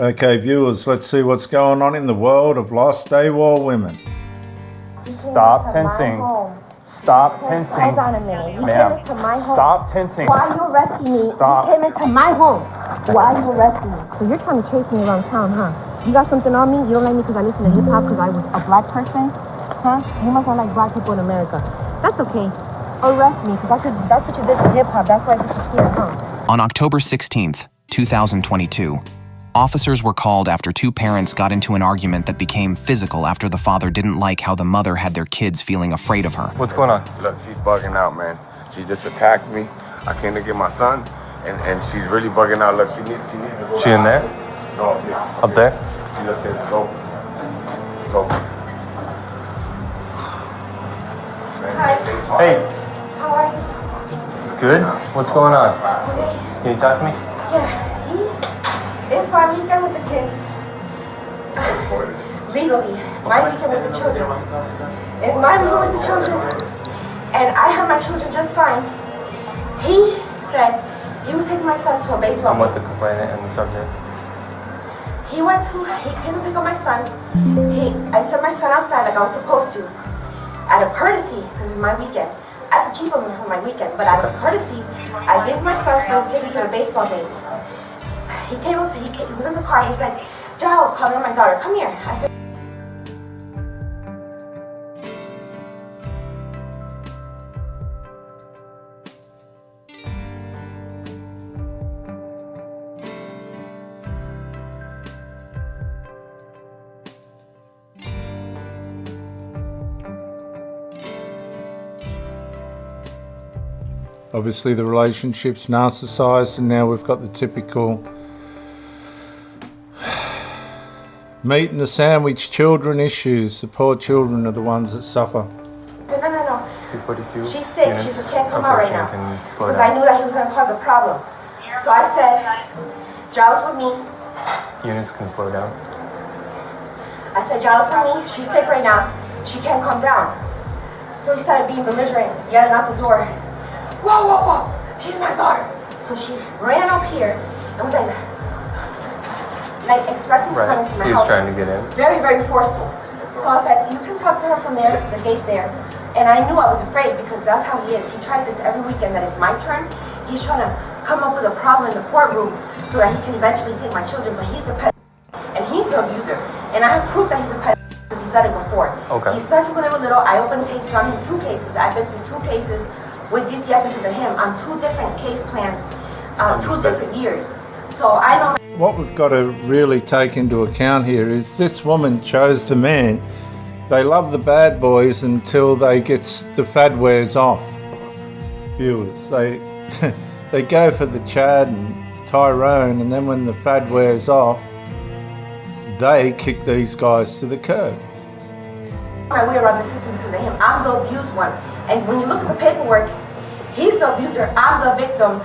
Okay, viewers, let's see what's going on in the world of lost AWOL women. Stop tensing. Stop tensing. Hold on a minute. You Ma'am, came into my home. stop tensing. Why are you arresting me? Stop. You came into my home. Why are you arresting me? So you're trying to chase me around town, huh? You got something on me? You don't like me because I listen to hip hop because I was a black person? Huh? You must not like black people in America. That's okay. Arrest me because that's what you did to hip hop. That's why I disappeared, huh? On October 16th, 2022, officers were called after two parents got into an argument that became physical after the father didn't like how the mother had their kids feeling afraid of her. What's going on? Look, she's bugging out, man. She just attacked me. I came to get my son, and she's really bugging out. Look, she needs to go. She in there? No, up here. Up there? She looks at it's open. It's open. Hi. Hey. How are you? Good? What's going on? Can you talk to me? Yeah. It's my weekend with the kids. Legally. My weekend with the children. It's my weekend with the children. And I have my children just fine. He said he was taking my son to a baseball I'm with game. the complainant and the subject. He came to pick up my son. I sent my son outside like I was supposed to. Out of courtesy, because it's my weekend. I have to keep him for my weekend, but out of courtesy, I gave my son to take him to the baseball game. He was in the car, he was like, Joe, calling my daughter, come here. I said, Obviously the relationship's narcissized, and now we've got the typical meat and the sandwich children issues. The poor children are the ones that suffer. no. 242. She's sick, she can't come out right now. Because Down. I knew that he was going to cause a problem. So I said, Giles with me. Units can slow down. I said, Giles with me, she's sick right now. She can't calm down. So he started being belligerent, yelling out the door. Whoa, she's my daughter. So she ran up here and was like expecting to come into my house. He was trying to get in. Very, very forceful. So I said, you can talk to her from there, the gate's there. And I knew I was afraid because that's how he is. He tries this every weekend that it's my turn. He's trying to come up with a problem in the courtroom so that he can eventually take my children, but he's a pet and he's the abuser. And I have proof that he's a pet because he's done it before. Okay. He starts when they were little. I opened cases on him, 2 cases. I've been through 2 cases with DCF because of him on 2 different case plans, 2 different years. So I know. What we've got to really take into account here is this woman chose the man. They love the bad boys until the fad wears off. Viewers, they go for the Chad and Tyrone, and then when the fad wears off, they kick these guys to the curb. My way around the system because of him. I'm the abused one. And when you look at the paperwork, he's the abuser. I'm the victim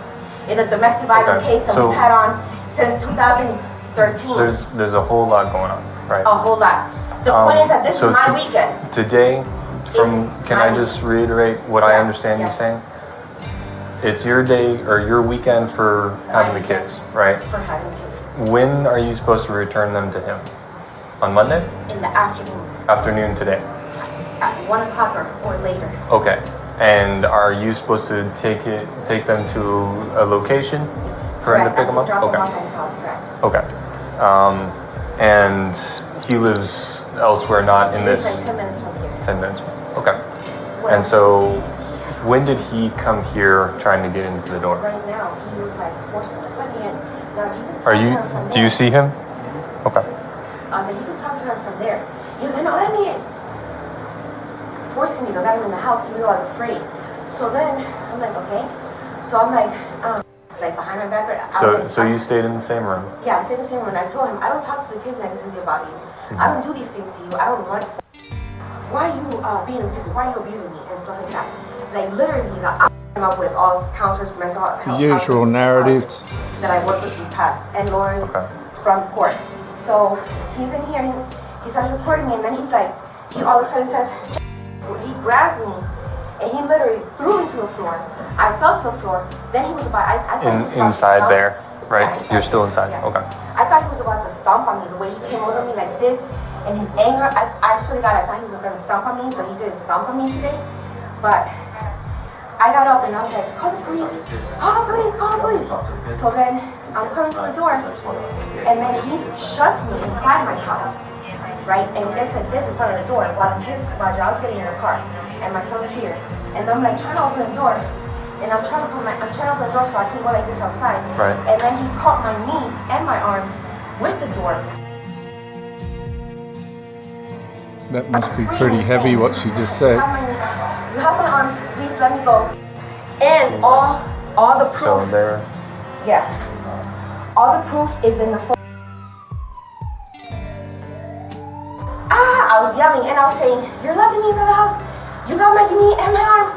in a domestic violence case that we've had on since 2013. There's a whole lot going on, right? A whole lot. The point is that this is my weekend. Today, can I just reiterate what I understand you saying? It's your day or your weekend for having the kids, right? For having kids. When are you supposed to return them to him? On Monday? In the afternoon. Afternoon today. At 1 o'clock or later. Okay. And are you supposed to take them to a location for him to pick them up? Drop them off at his house, correct. Okay. And he lives elsewhere, not in this. He's like 10 minutes from here. 10 minutes. Okay. And so, when did he come here trying to get into the door? Right now, he was like forcing me to let me in. Now, you can talk to her from there. Do you see him? Okay. I was like, you can talk to her from there. He was like, no, let me in. Forcing me to let him in the house even though I was afraid. So then, I'm like, okay. So I'm like behind my back. So you stayed in the same room? Yeah, I stayed in the same room and I told him, I don't talk to the kids negatively about you. I don't do these things to you. I don't run. Why are you being abusive? Why are you abusing me? And stuff like that. Like literally, I came up with all counselors, mental health. The usual narratives that I worked with in the past and lawyers from court. So he's in here, he starts recording me, and then he's like, he all of a sudden says, he grabs me, and he literally threw me to the floor. I fell to the floor. Then he was about, I thought he was about inside to there, right? Yeah, You're still inside. Yeah. Okay. I thought he was about to stomp on me. The way he came over me like this, and his anger, I swear to God, I thought he was gonna stomp on me, but he didn't stomp on me today. But I got up and I was like, call the police, call the police, call the police. So then I'm coming to the door, and then he shuts me inside my house, right? And gets like this in front of the door while John's getting in the car, and my son's here. And I'm like trying to open the door. And I'm trying to open the door so I can go like this outside. Right. And then he caught my knee and my arms with the door. That must be pretty heavy what she just said. You have my arms, please let me go. And all the proof. So there. Yeah. All the proof is in the phone. I was yelling and I was saying, you're letting me into the house. You got my knee and my arms.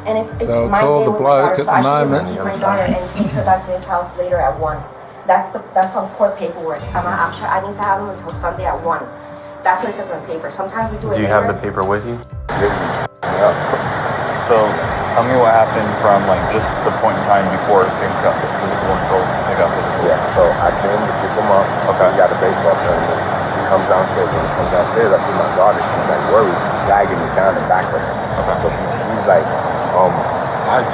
And it's So my all day the with my bloke daughter, at so I the should moment. keep my daughter and take her back to his house later at 1. That's on court paperwork. I'm sure I need to have him until Sunday at 1. That's what it says on the paper. Sometimes we do it Do you later. have the paper with you? Yeah. So tell me what happened from like just the point in time before things got physical until they got physical. Yeah, so I came to pick him up. Okay. He got a baseball tournament. He comes downstairs. When he comes downstairs, I see my daughter. She's like worried. She's dragging me down the back of her. Okay. So she's like,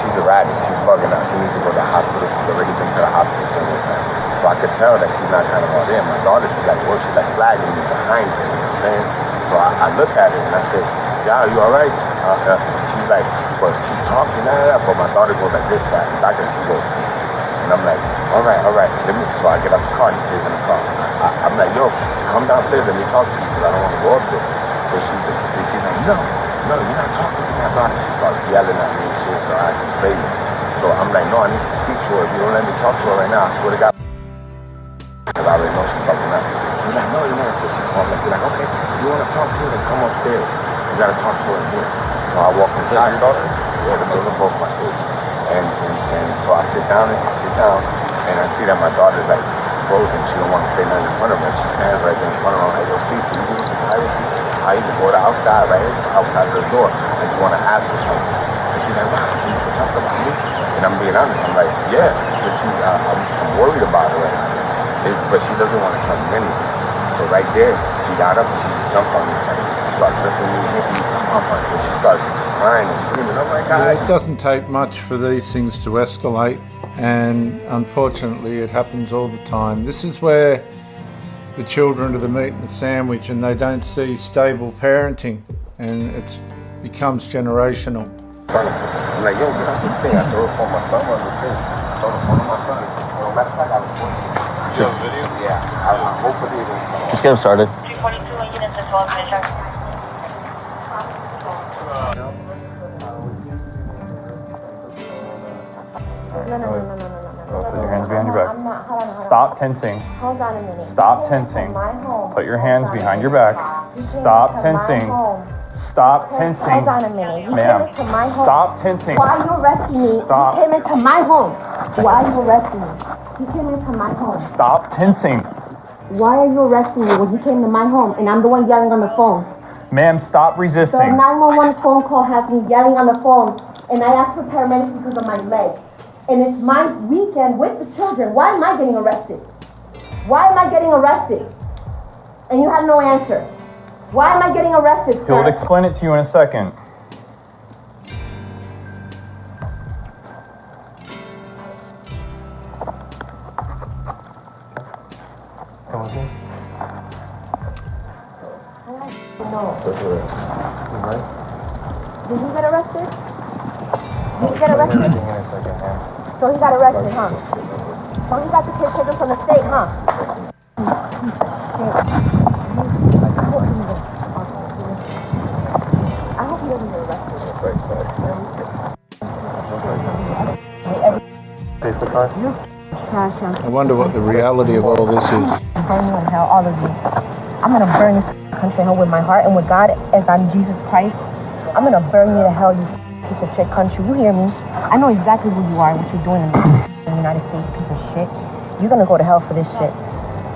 she's erratic. She's bugging out. She needs to go to the hospital. She's already been to the hospital plenty of times. So I could tell that she's not kind of all there. My daughter, she's like, she's like flagging me behind her. You know what I'm saying? So I look at her and I said, Ja, you all right? She's like, but she's talking, but my daughter goes like this back and she goes, and I'm like, all right. So I get out the car and he stays in the car. I'm like, yo, come downstairs, let me talk to you because I don't want to go up there. So she's like, no, you're not talking to my daughter. She starts yelling at me and shit, so I can play me. So I'm like, no, I need to speak to her. If you don't let me talk to her right now, I swear to God. Because I already know she's fucking up. She's like, no. So she called me. She's like, okay, if you want to talk to her, then come upstairs. You got to talk to her in here. So I walk inside. Your daughter? Yeah, those are both my kids. And so I sit down, and I see that my daughter's like frozen. She don't want to say nothing in front of her. She stands right there in front of her. I'm like, yo, please, can you give me some privacy? I even go to outside, right here, outside the door. I just want to ask her something. And she's like, wow, so you can talk about me? And I'm being honest. I'm like, yeah, but I'm worried about her right now. But she doesn't want to tell me anything. So right there, she got up and she jumped on me. She started lifting me, hitting me. So she starts crying and screaming. I'm like, guys. It doesn't take much for these things to escalate, and unfortunately it happens all the time. This is where the children are the meat and the sandwich, and they don't see stable parenting, and it becomes generational. I'm like, yo, get off the thing. I throw it for my son on the thing. I throw it for my son. Well, matter of fact, I was going to. Just video? Yeah, hopefully it won't. Just get them started. 342 units and 12 minutes. No. Put your hands behind your back. I'm not. Hold on. Stop tensing. Hold on a minute. Stop tensing. My home. Put your hands behind your back. Stop tensing. Stop tensing. Hold on a minute. You Ma'am, came into my home. stop tensing. Why are you arresting me? Stop. You came into my home. Why are you arresting me? You came into my home. Stop tensing. Why are you arresting me when you came to my home and I'm the one yelling on the phone? Ma'am, stop The resisting. 911 phone call has me yelling on the phone, and I asked for paramedics because of my leg. And it's my weekend with the children. Why am I getting arrested? Why am I getting arrested? And you have no answer. Why am I getting arrested, sir? He'll explain it to you in a second. Come with me. No. Right? Did he get arrested? Did he get arrested? Everything in a second, man. So he got arrested, huh? So he got the kid taken from the state, huh? Piece of shit. I hope he doesn't get arrested. Face the car. Trash house. I wonder what the reality of all this is. Burn you in hell, all of you. I'm gonna burn this country in hell with my heart and with God as I'm Jesus Christ. I'm gonna burn you to hell, you piece of shit country. You hear me? I know exactly who you are and what you're doing in the United States, piece of shit. You're gonna go to hell for this shit.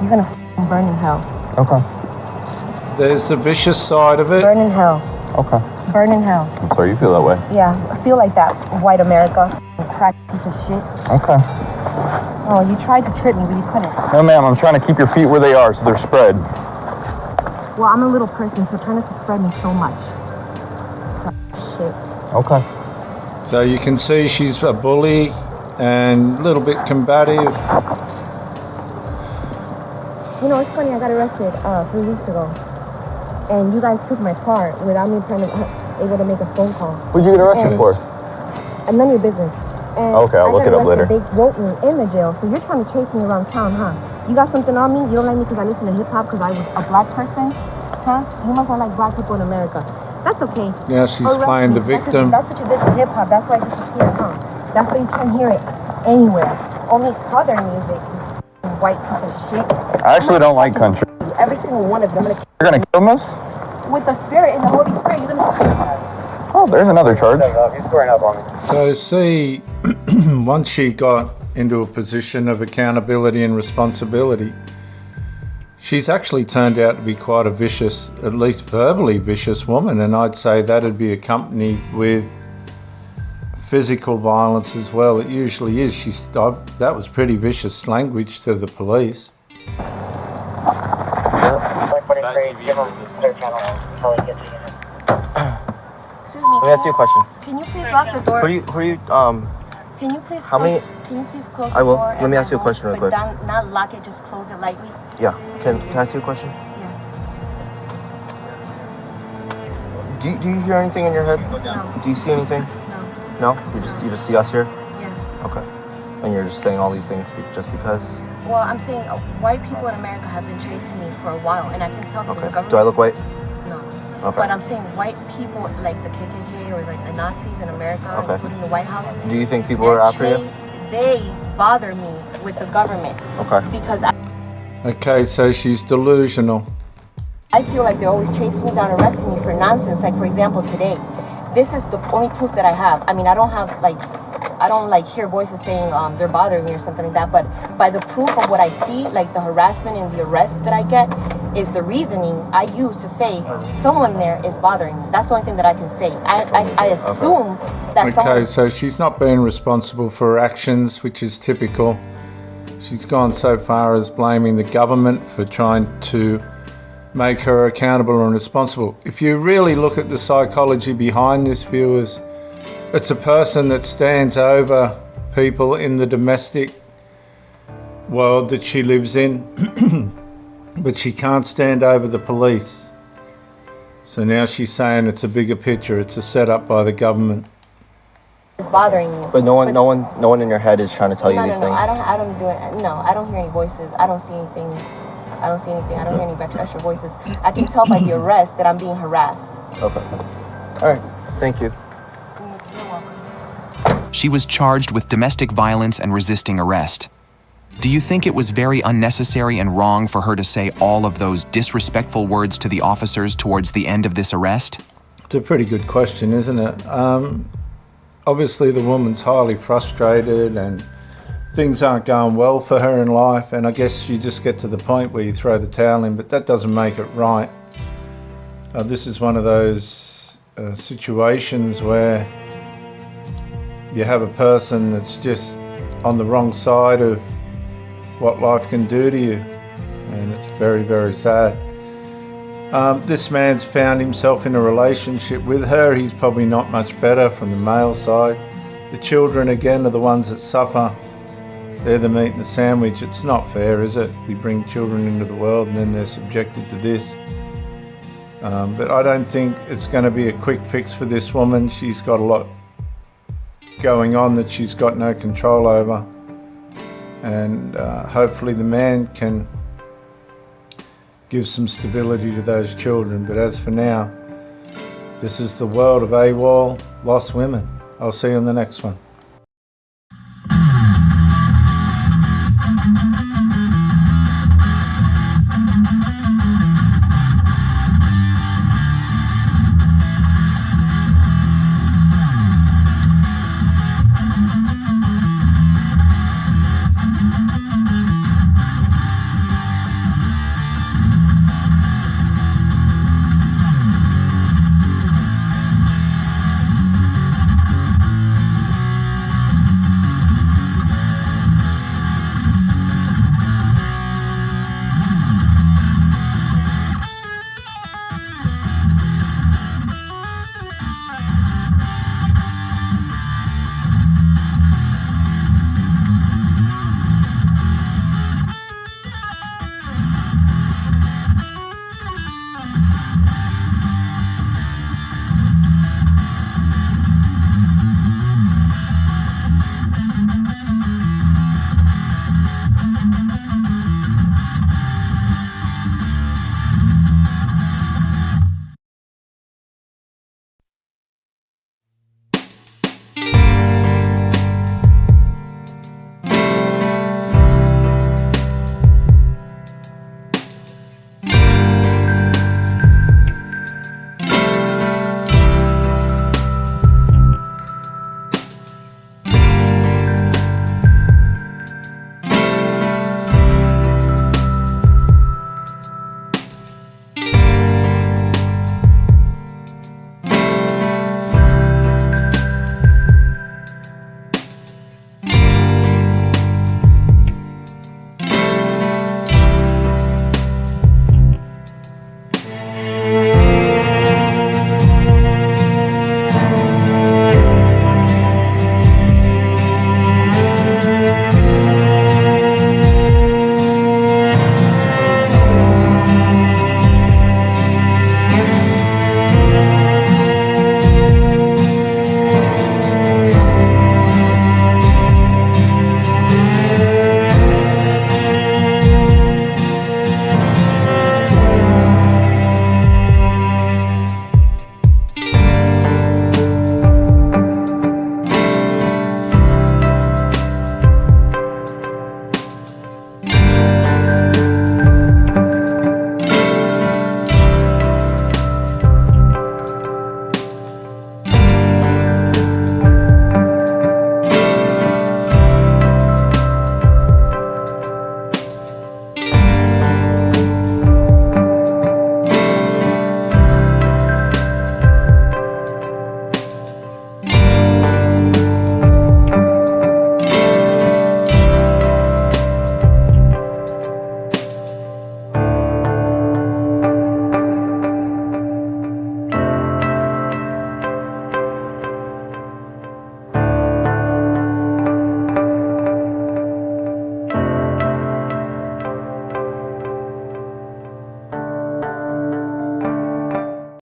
You're gonna burn in hell. Okay. There's the vicious side of it. Burn in hell. Okay. Burn in hell. I'm sorry you feel that way. Yeah, I feel like that, white America, crack piece of shit. Okay. Oh, you tried to trip me, but you couldn't. No, ma'am, I'm trying to keep your feet where they are so they're spread. Well, I'm a little person, so try not to spread me so much. Shit. Okay. So you can see she's a bully and a little bit combative. You know, it's funny, I got arrested 3 weeks ago. And you guys took my car without me able to make a phone call. What'd you get arrested for? And none of your business. And Okay, I'll look it up later. They wrote me in the jail, so you're trying to chase me around town, huh? You got something on me? You don't like me because I listen to hip-hop because I was a black person? Huh? You must not like black people in America. That's okay. Yeah, she's playing the victim. That's what you did to hip-hop. That's why it disappeared, huh? That's why you can't hear it anywhere. Only Southern music, you white piece of shit. I actually don't like country. Every single one of them. You're gonna kill us? With the Spirit and the Holy Spirit, you're gonna... Oh, there's another charge. He's squaring up on me. So see, once she got into a position of accountability and responsibility, she's actually turned out to be quite a vicious, at least verbally vicious woman, and I'd say that'd be accompanied with physical violence as well. It usually is. That was pretty vicious language to the police. Excuse me. Let me ask you a question. Can you please lock the door? Can you Can you please How many- Can you please close I the will. door? Let me ask you a question real quick. But not lock it, just close it lightly. yeah, can I ask you a question? Yeah. Do you hear anything in your head? No. Do you see anything? No. No? You just see us here? Yeah. Okay. And you're just saying all these things just because? Well, I'm saying white people in America have been chasing me for a while, and I can tell because Okay. the government... Do I look white? No. Okay. But I'm saying white people, like the KKK or like the Nazis in America, Okay. including the White House... Do you think people are after you? They bother me with the government. Okay. Because Okay, so she's delusional. I feel like they're always chasing me down, arresting me for nonsense. Like, for example, today, this is the only proof that I have. I mean, I don't hear voices saying they're bothering me or something like that. But by the proof of what I see, like the harassment and the arrest that I get, is the reasoning I use to say someone there is bothering me. That's the only thing that I can say. I assume that someone. Okay, so she's not being responsible for her actions, which is typical. She's gone so far as blaming the government for trying to make her accountable and responsible. If you really look at the psychology behind this, viewers, it's a person that stands over people in the domestic world that she lives in, but she can't stand over the police. So now she's saying it's a bigger picture. It's a setup by the government. Is bothering me. But no one in your head is trying to tell you these things. I don't do it. No, I don't hear any voices. I don't see anything. I don't see anything. I don't hear any extra voices. I can tell by the arrest that I'm being harassed. Okay. All right. Thank you. You're welcome. She was charged with domestic violence and resisting arrest. Do you think it was very unnecessary and wrong for her to say all of those disrespectful words to the officers towards the end of this arrest? It's a pretty good question, isn't it? Obviously, the woman's highly frustrated and things aren't going well for her in life, and I guess you just get to the point where you throw the towel in, but that doesn't make it right. This is one of those situations where you have a person that's just on the wrong side of what life can do to you, and it's very, very sad. This man's found himself in a relationship with her. He's probably not much better from the male side. The children, again, are the ones that suffer. They're the meat in the sandwich. It's not fair, is it? We bring children into the world and then they're subjected to this. But I don't think it's going to be a quick fix for this woman. She's got a lot going on that she's got no control over. And hopefully the man can give some stability to those children. But as for now, this is the world of AWOL, lost women. I'll see you on the next one.